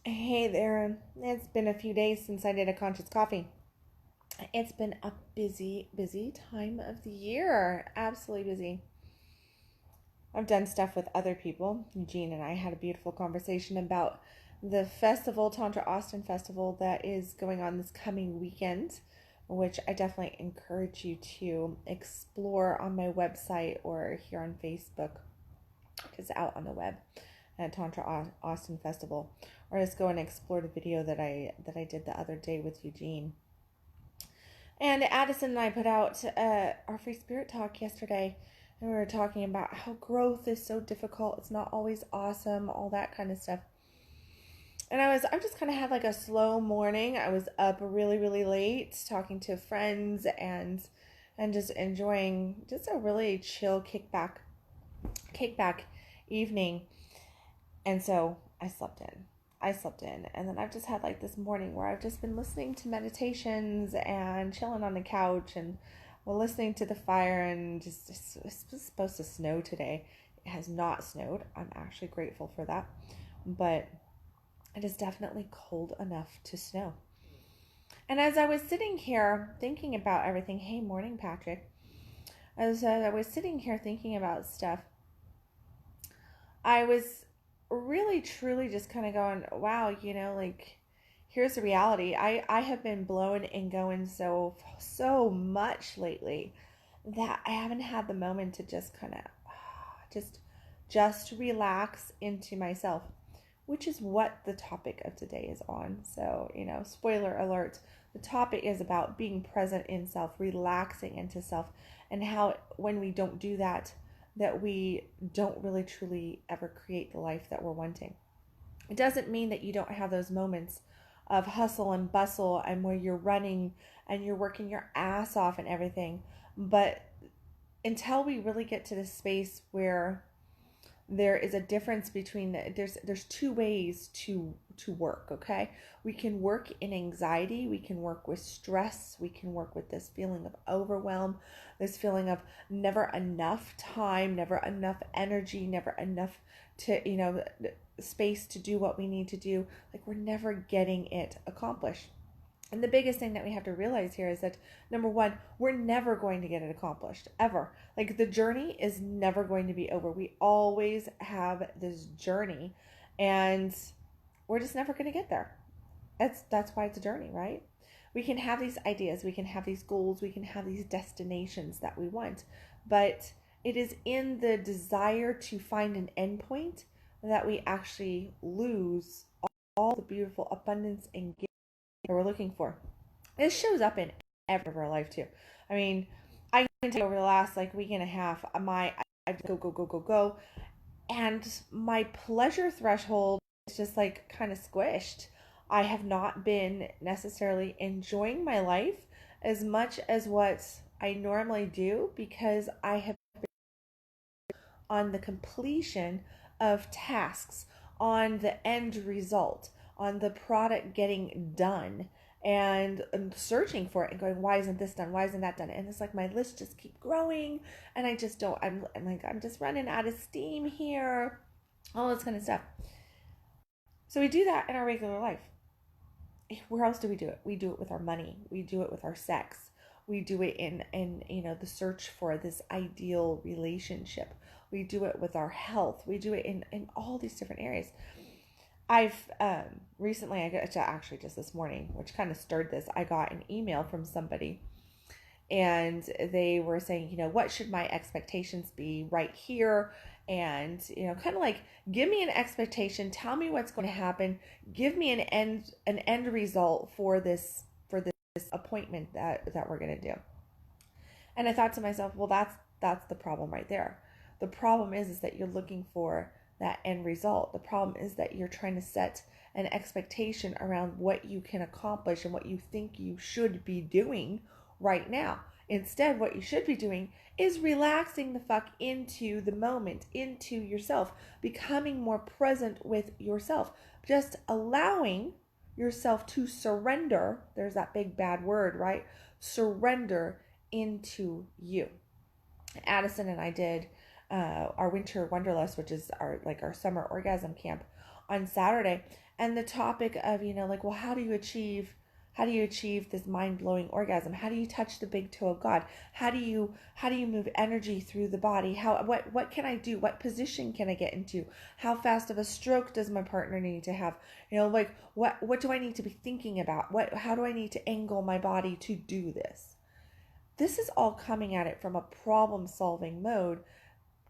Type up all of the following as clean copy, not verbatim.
Hey there. It's been a few days since I did a conscious coffee. It's been a busy, busy time of the year. Absolutely busy. I've done stuff with other people. Eugene and I had a beautiful conversation about the festival, Tantra Austin Festival, that is going on this coming weekend, which I definitely encourage you to explore on my website or here on Facebook. It's out on the web at Tantra Austin Festival, or just go and explore the video that I did the other day with Eugene. And Addison and I put out our free spirit talk yesterday, and we were talking about how growth is so difficult. It's not always awesome, all that kind of stuff. And I just kind of had like a slow morning. I was up really, really late talking to friends and just enjoying just a really chill kickback evening. And so I slept in. And then I've just had like this morning where I've just been listening to meditations and chilling on the couch and listening to the fire. And just it's supposed to snow today. It has not snowed. I'm actually grateful for that. But it is definitely cold enough to snow. And as I was sitting here thinking about everything, hey, morning, Patrick. As I was sitting here thinking about stuff, I was really truly just kind of going, wow, like here's the reality. I have been blowing and going so much lately that I haven't had the moment to just kind of just just relax into myself, which is what the topic of today is on. So, spoiler alert, the topic is about being present in self, relaxing into self, and how when we don't do that, that we don't really truly ever create the life that we're wanting. It doesn't mean that you don't have those moments of hustle and bustle and where you're running and you're working your ass off and everything. But until we really get to the space where there is a difference between there's two ways to work. Okay, we can work in anxiety, we can work with stress, we can work with this feeling of overwhelm, this feeling of never enough time, never enough energy, never enough to space to do what we need to do. Like, we're never getting it accomplished. And the biggest thing that we have to realize here is that, number one, we're never going to get it accomplished, ever. Like, the journey is never going to be over. We always have this journey, and we're just never going to get there. That's why it's a journey, right? We can have these ideas, we can have these goals, we can have these destinations that we want, but it is in the desire to find an endpoint that we actually lose all the beautiful abundance and gifts that we're looking for. This shows up in every of our life too. I mean, I can tell you over the last like week and a half, I go, and my pleasure threshold is just like kind of squished. I have not been necessarily enjoying my life as much as what I normally do because I have been on the completion of tasks, on the end result, on the product getting done, and searching for it and going, why isn't this done, why isn't that done? And it's like my list just keep growing, and I just don't, I'm just running out of steam here, all this kind of stuff. So we do that in our regular life. Where else do we do it? We do it with our money, we do it with our sex, we do it in the search for this ideal relationship, we do it with our health, we do it in all these different areas. I've recently, I got to actually just this morning, which kind of stirred this, I got an email from somebody, and they were saying, what should my expectations be right here? And, kind of like, give me an expectation, tell me what's going to happen, give me an end result for this appointment that we're going to do. And I thought to myself, well, that's the problem right there. The problem is that you're looking for that end result. The problem is that you're trying to set an expectation around what you can accomplish and what you think you should be doing right now. Instead, what you should be doing is relaxing the fuck into the moment, into yourself, becoming more present with yourself, just allowing yourself to surrender. There's that big bad word, right? Surrender into you. Addison and I did our winter wanderlust, which is our summer orgasm camp, on Saturday, and the topic of, like, well, how do you achieve this mind-blowing orgasm? How do you touch the big toe of God? How do you move energy through the body? What can I do? What position can I get into? How fast of a stroke does my partner need to have? Like, what do I need to be thinking about? How do I need to angle my body to do this? This is all coming at it from a problem-solving mode,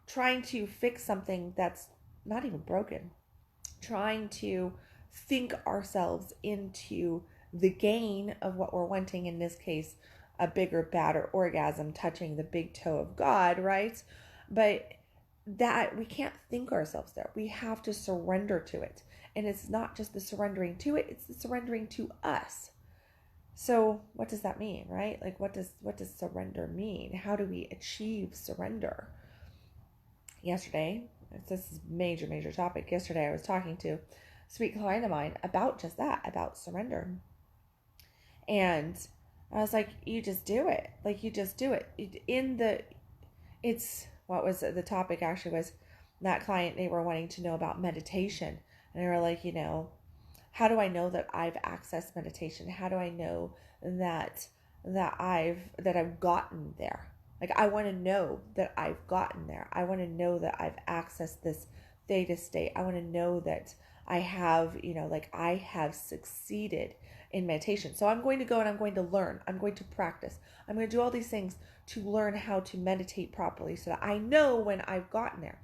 trying to fix something that's not even broken, trying to think ourselves into the gain of what we're wanting, in this case, a bigger, badder orgasm, touching the big toe of God, right? But that we can't think ourselves there. We have to surrender to it. And it's not just the surrendering to it, it's the surrendering to us. So what does that mean, right? Like, what does surrender mean? How do we achieve surrender? Yesterday, this is a major topic. Yesterday I was talking to a sweet client of mine about just that, about surrender. And I was like, you just do it. Like, you just do it. What was the topic actually was, that client, they were wanting to know about meditation. And they were like, how do I know that I've accessed meditation? How do I know that I've gotten there? Like, I want to know that I've gotten there. I want to know that I've accessed this theta state. I want to know that I have, like, I have succeeded in meditation. So I'm going to go and I'm going to learn. I'm going to practice. I'm going to do all these things to learn how to meditate properly so that I know when I've gotten there.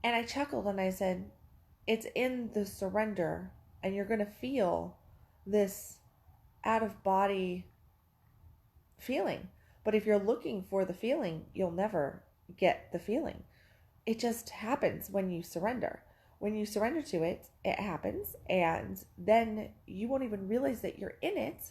And I chuckled and I said, it's in the surrender, and you're going to feel this out of body feeling. But if you're looking for the feeling, you'll never get the feeling. It just happens when you surrender. When you surrender to it, it happens, and then you won't even realize that you're in it.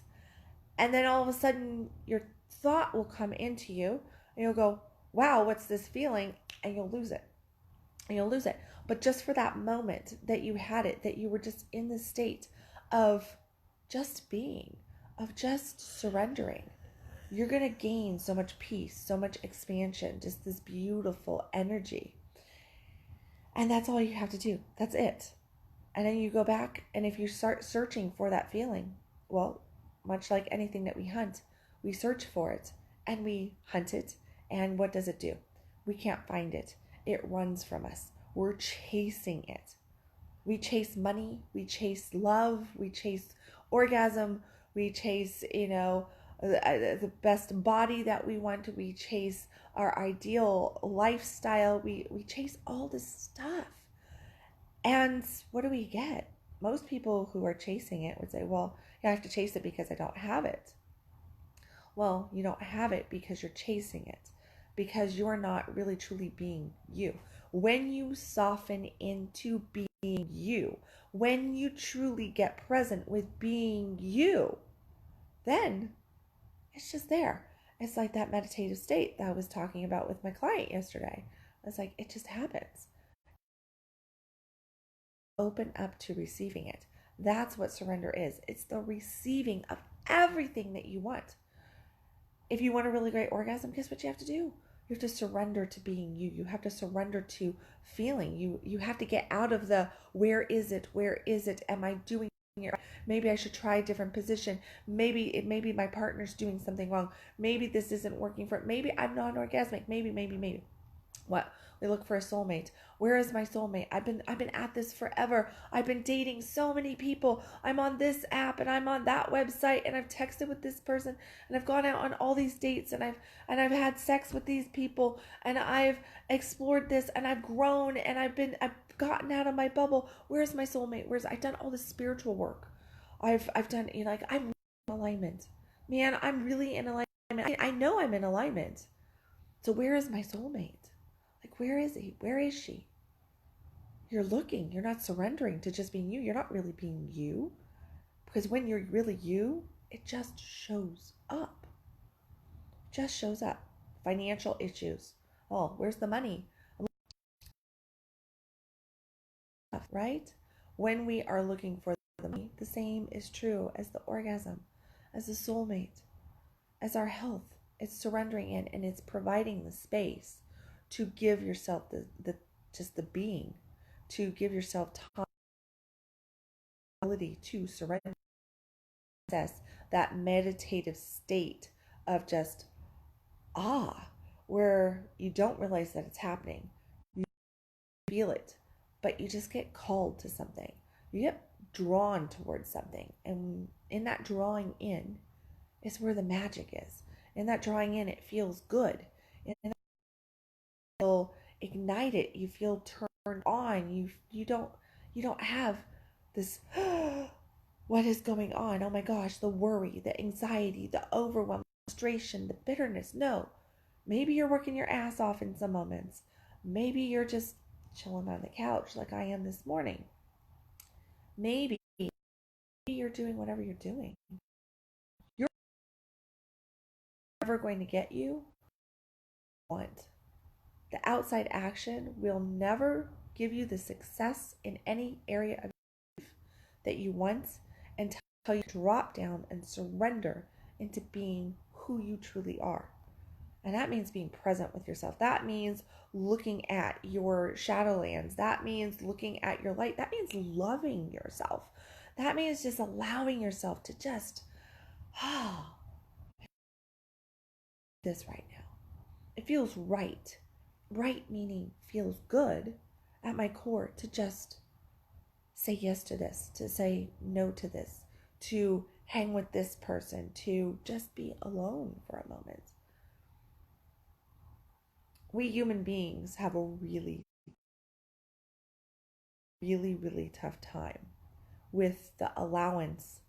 And then all of a sudden, your thought will come into you, and you'll go, wow, what's this feeling? And you'll lose it. But just for that moment that you had it, that you were just in the state of just being, of just surrendering, you're going to gain so much peace, so much expansion, just this beautiful energy. And that's all you have to do. That's it. And then you go back, and if you start searching for that feeling, well, much like anything that we hunt, we search for it and we hunt it. And what does it do? We can't find it. It runs from us. We're chasing it. We chase money. We chase love. We chase orgasm. We chase, the best body that we want. We chase our ideal lifestyle. We chase all this stuff. And what do we get? Most people who are chasing it would say, well, I have to chase it because I don't have it. Well, you don't have it because you're chasing it, because you're not really truly being you. When you soften into being you, when you truly get present with being you, then it's just there. It's like that meditative state that I was talking about with my client yesterday. It's like, it just happens. Open up to receiving it. That's what surrender is. It's the receiving of everything that you want. If you want a really great orgasm, guess what you have to do? You have to surrender to being you. You have to surrender to feeling. You have to get out of the, where is it? Where is it? Am I doing it? Maybe I should try a different position. Maybe my partner's doing something wrong. Maybe this isn't working for it. Maybe I'm non-orgasmic. Maybe. What? We look for a soulmate. Where is my soulmate? I've been at this forever. I've been dating so many people. I'm on this app and I'm on that website and I've texted with this person and I've gone out on all these dates and I've had sex with these people and I've explored this and I've grown and I've gotten out of my bubble. Where's my soulmate? I've done all this spiritual work. I've done, I'm in alignment. Man, I'm really in alignment. I know I'm in alignment. So where is my soulmate? Like, where is he? Where is she? You're looking. You're not surrendering to just being you. You're not really being you. Because when you're really you, it just shows up. Just shows up. Financial issues. Oh, where's the money? Right? When we are looking for the money, the same is true as the orgasm, as the soulmate, as our health. It's surrendering in, and it's providing the space to give yourself the just the being, to give yourself time ability to surrender, that meditative state of just where you don't realize that it's happening. You feel it, but you just get called to something. You get drawn towards something. And in that drawing in is where the magic is. In that drawing in, it feels good. And you feel ignited. You feel turned on. You don't have this what is going on? Oh my gosh, the worry, the anxiety, the overwhelm, the frustration, the bitterness. No. Maybe you're working your ass off in some moments. Maybe you're just chilling on the couch like I am this morning. Maybe you're doing whatever you're doing. You're never going to get you want. The outside action will never give you the success in any area of life that you want until you drop down and surrender into being who you truly are. And that means being present with yourself. That means looking at your shadowlands. That means looking at your light. That means loving yourself. That means just allowing yourself to just, this right now. It feels right. Right meaning feels good at my core to just say yes to this, to say no to this, to hang with this person, to just be alone for a moment. We human beings have a really, really, really tough time with the allowance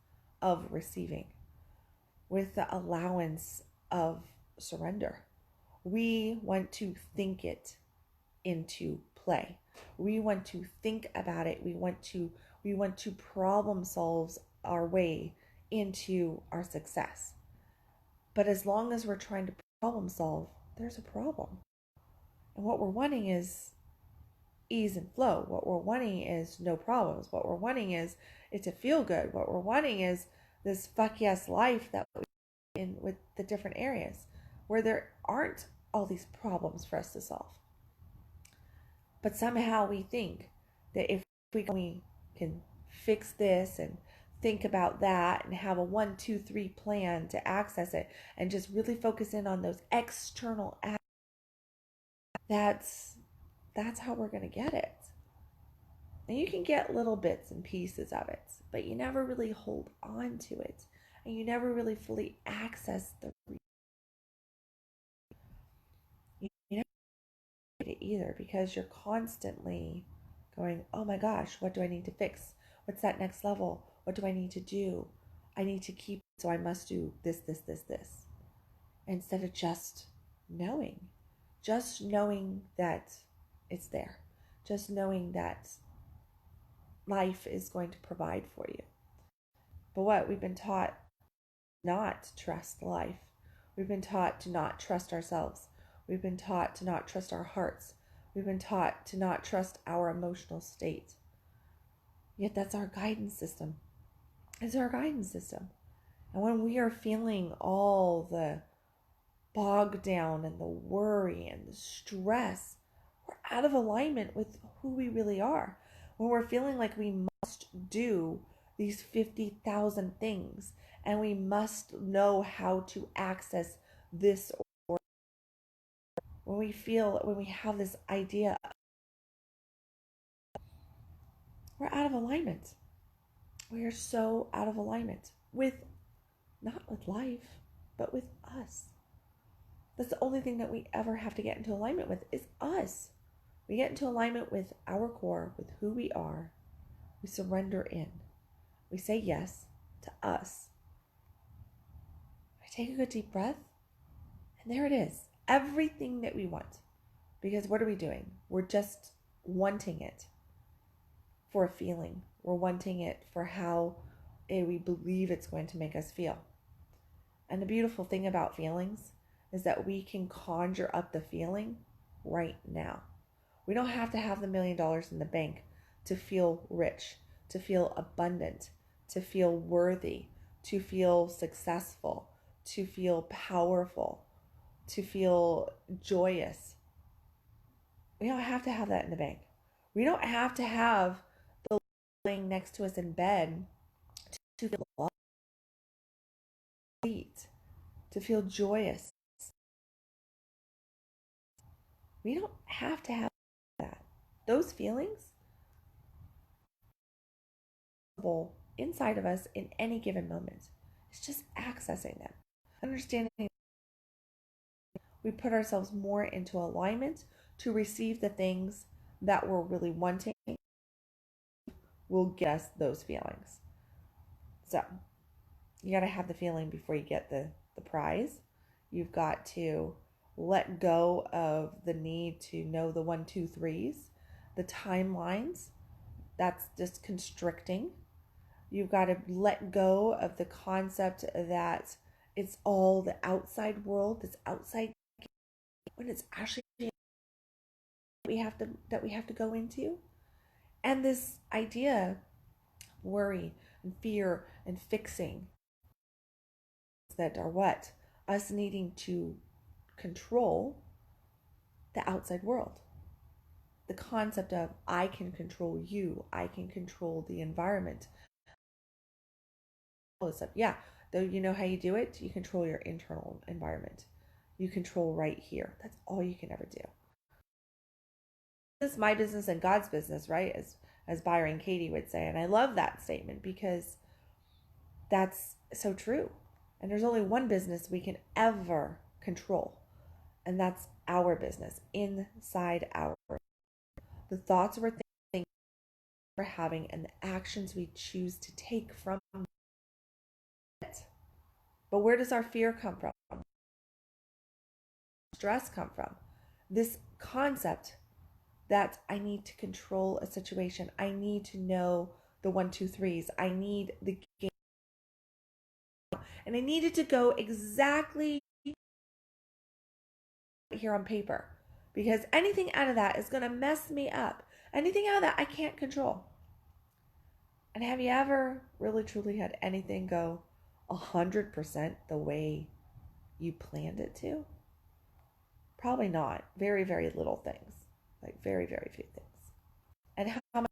of receiving, with the allowance of surrender. We want to think it into play. We want to think about it. We want to problem solve our way into our success. But as long as we're trying to problem solve, there's a problem. And what we're wanting is ease and flow. What we're wanting is no problems. What we're wanting is it to feel good. What we're wanting is this fuck yes life that we in with the different areas where there aren't all these problems for us to solve. But somehow we think that if we can fix this and think about that and have a 1, 2, 3 plan to access it and just really focus in on those external actions, that's how we're going to get it. And you can get little bits and pieces of it, but you never really hold on to it. And you never really fully access the you never get it either, because you're constantly going, oh my gosh, what do I need to fix? What's that next level? What do I need to do? I need to keep, so I must do this. Instead of just knowing that it's there. Just knowing that life is going to provide for you. But what? We've been taught not to trust life. We've been taught to not trust ourselves. We've been taught to not trust our hearts. We've been taught to not trust our emotional state. Yet that's our guidance system. It's our guidance system. And when we are feeling all the bogged down and the worry and the stress, we're out of alignment with who we really are. When we're feeling like we must do these 50,000 things and we must know how to access this, or when we have this idea, we're out of alignment. We are so out of alignment with, not with life, but with us. That's the only thing that we ever have to get into alignment with is us. We get into alignment with our core, with who we are. We surrender in. We say yes to us. I take a good deep breath, and there it is. Everything that we want. Because what are we doing? We're just wanting it for a feeling. We're wanting it for how we believe it's going to make us feel. And the beautiful thing about feelings is that we can conjure up the feeling right now. We don't have to have the $1 million in the bank to feel rich, to feel abundant, to feel worthy, to feel successful, to feel powerful, to feel joyous. We don't have to have that in the bank. We don't have to have the laying next to us in bed to feel light, to feel joyous. We don't have to have that. Those feelings inside of us in any given moment. It's just accessing them. Understanding we put ourselves more into alignment to receive the things that we're really wanting will get us those feelings. So you got to have the feeling before you get the prize. You've got to let go of the need to know the 1, 2, 3s, the timelines. That's just constricting. You've got to let go of the concept that it's all the outside world, this outside, when it's actually we have to go into. And this idea, worry and fear and fixing, that are what? Us needing to control the outside world. The concept of I can control you, I can control the environment. All this stuff. Yeah, though you know how you do it? You control your internal environment. You control right here. That's all you can ever do. This is my business and God's business, right? As Byron Katie would say. And I love that statement because that's so true. And there's only one business we can ever control, and that's our business, inside our. The thoughts we're thinking, we're having, and the actions we choose to take from it. But where does our fear come from? Stress come from? This concept that I need to control a situation. I need to know the 1, 2, 3s. I need the game. And I need it to go exactly here on paper, because anything out of that is going to mess me up. Anything out of that I can't control. And have you ever really truly had anything go 100% the way you planned it to? Probably not. Very, very little things. Like very, very few things. And how much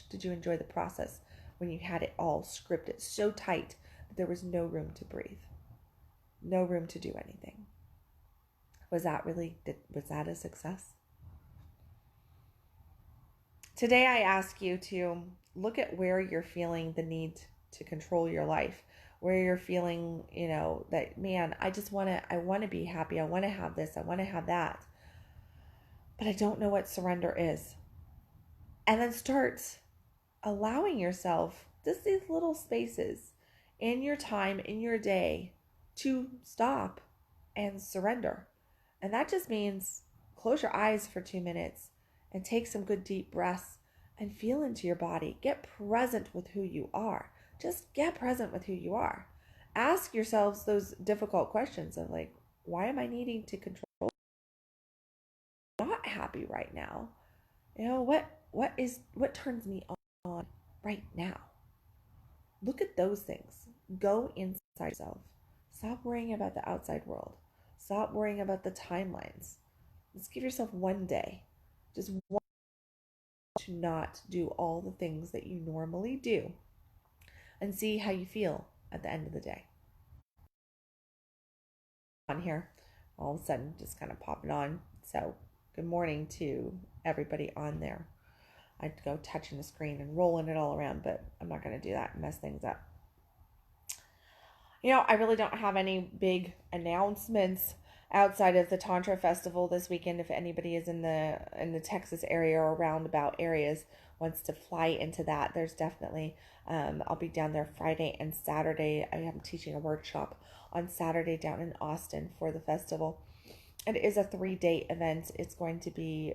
did you enjoy the process when you had it all scripted so tight that there was no room to breathe? No room to do anything. Was that a success? Today I ask you to look at where you're feeling the need to control your life, where you're feeling, that, man, I want to be happy. I want to have this. I want to have that. But I don't know what surrender is. And then start allowing yourself just these little spaces in your time, in your day, to stop and surrender. And that just means close your eyes for 2 minutes and take some good deep breaths and feel into your body. Get present with who you are. Just get present with who you are. Ask yourselves those difficult questions of like, why am I needing to control? I'm not happy right now. What turns me on right now? Look at those things. Go inside yourself. Stop worrying about the outside world. Stop worrying about the timelines. Let's give yourself one day. Just one to not do all the things that you normally do and see how you feel at the end of the day. On here, all of a sudden, just kind of popping on. So, good morning to everybody on there. I'd go touching the screen and rolling it all around, but I'm not going to do that and mess things up. I really don't have any big announcements outside of the Tantra Festival this weekend. If anybody is in the Texas area or roundabout areas wants to fly into that, there's definitely I'll be down there Friday and Saturday. I am teaching a workshop on Saturday down in Austin for the festival. It is a 3-day event. It's going to be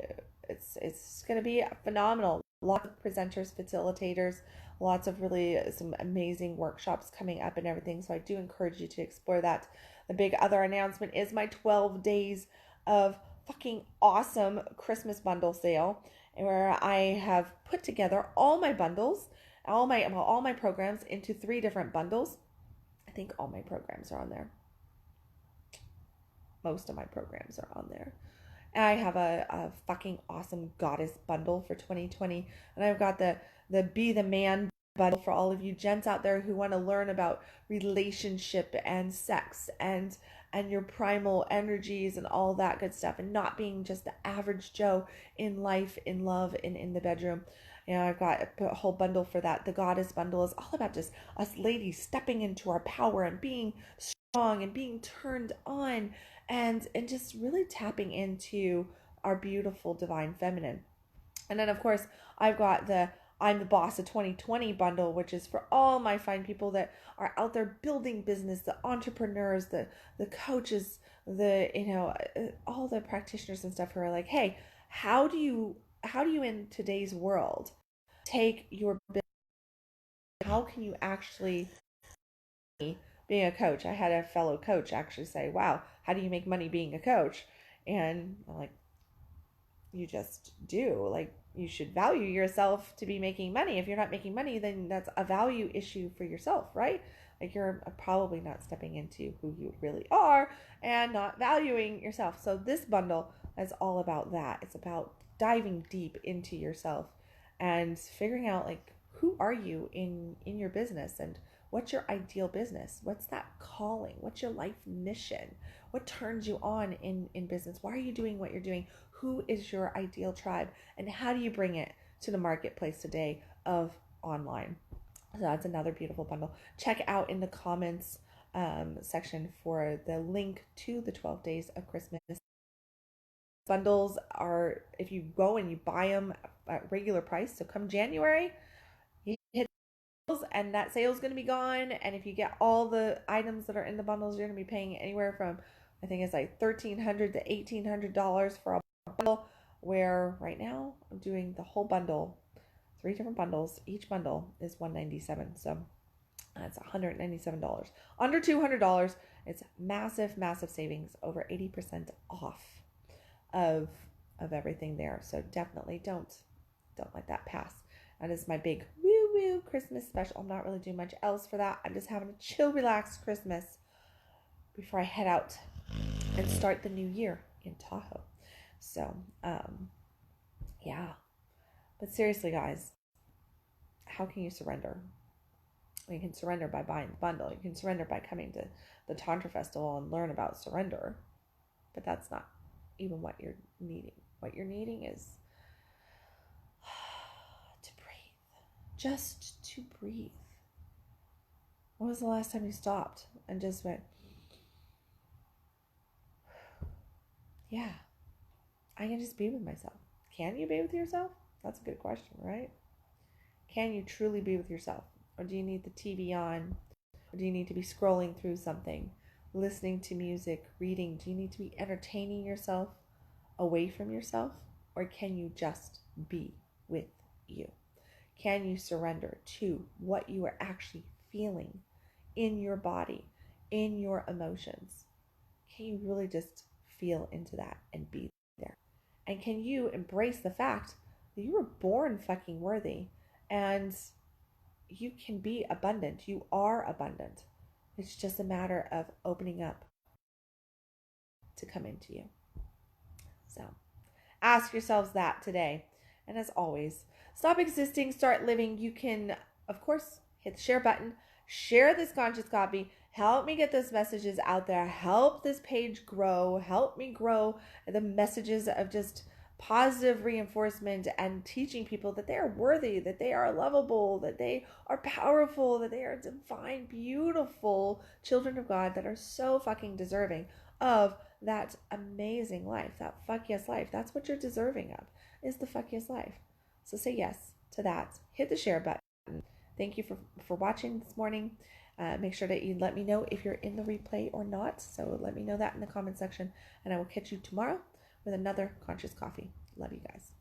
phenomenal. Lots of presenters, facilitators, lots of really some amazing workshops coming up and everything. So I do encourage you to explore that. The big other announcement is my 12 days of fucking awesome Christmas bundle sale, where I have put together all my bundles, all my programs into 3 different bundles. I think all my programs are on there. Most of my programs are on there. I have a fucking awesome goddess bundle for 2020, and I've got the Be the Man bundle for all of you gents out there who want to learn about relationship and sex and your primal energies and all that good stuff, and not being just the average Joe in life, in love, and in the bedroom. I've got a whole bundle for that. The goddess bundle is all about just us ladies stepping into our power and being strong and being turned on, and just really tapping into our beautiful divine feminine. And then of course I've got the I'm the Boss of 2020 bundle, which is for all my fine people that are out there building business, the entrepreneurs, the coaches, the all the practitioners and stuff who are like, hey, how do you in today's world take your business? How can you actually, being a coach? I had a fellow coach actually say, wow, how do you make money being a coach? And I'm like, you just do. Like, you should value yourself to be making money. If you're not making money, then that's a value issue for yourself, right? Like, you're probably not stepping into who you really are and not valuing yourself. So this bundle is all about that. It's about diving deep into yourself and figuring out, like, who are you in your business, and what's your ideal business? What's that calling? What's your life mission? What turns you on in business? Why are you doing what you're doing? Who is your ideal tribe, and how do you bring it to the marketplace today of online? So that's another beautiful bundle. Check out in the comments section for the link to the 12 days of Christmas. Bundles are, if you go and you buy them at regular price, so come January, you hit sales and that sale is going to be gone. And if you get all the items that are in the bundles, you're going to be paying anywhere from, I think it's like $1,300 to $1,800 for a bundle, where right now I'm doing the whole bundle, 3 different bundles. Each bundle is $197, so that's $197, under $200. It's massive savings, over 80% off of everything there. So definitely don't let that pass. That is my big woo Christmas special. I'm not really doing much else for that. I'm just having a chill, relaxed Christmas before I head out and start the new year in Tahoe. So, yeah. But seriously, guys, how can you surrender? You can surrender by buying the bundle. You can surrender by coming to the Tantra Festival and learn about surrender. But that's not even what you're needing. What you're needing is to breathe. Just to breathe. When was the last time you stopped and just went, yeah, I can just be with myself? Can you be with yourself? That's a good question, right? Can you truly be with yourself? Or do you need the TV on? Or do you need to be scrolling through something, listening to music, reading? Do you need to be entertaining yourself away from yourself? Or can you just be with you? Can you surrender to what you are actually feeling in your body, in your emotions? Can you really just feel into that and be there? And can you embrace the fact that you were born fucking worthy, and you can be abundant? You are abundant. It's just a matter of opening up to come into you. So ask yourselves that today. And as always, stop existing, start living. You can, of course, hit the share button, share this conscious copy, help me get those messages out there, help this page grow, help me grow the messages of just positive reinforcement and teaching people that they are worthy, that they are lovable, that they are powerful, that they are divine, beautiful children of God that are so fucking deserving of that amazing life, that fuck yes life. That's what you're deserving of, is the fuck yes life. So say yes to that. Hit the share button. Thank you for watching this morning. Make sure that you let me know if you're in the replay or not. So let me know that in the comment section, and I will catch you tomorrow with another Conscious Coffee. Love you guys.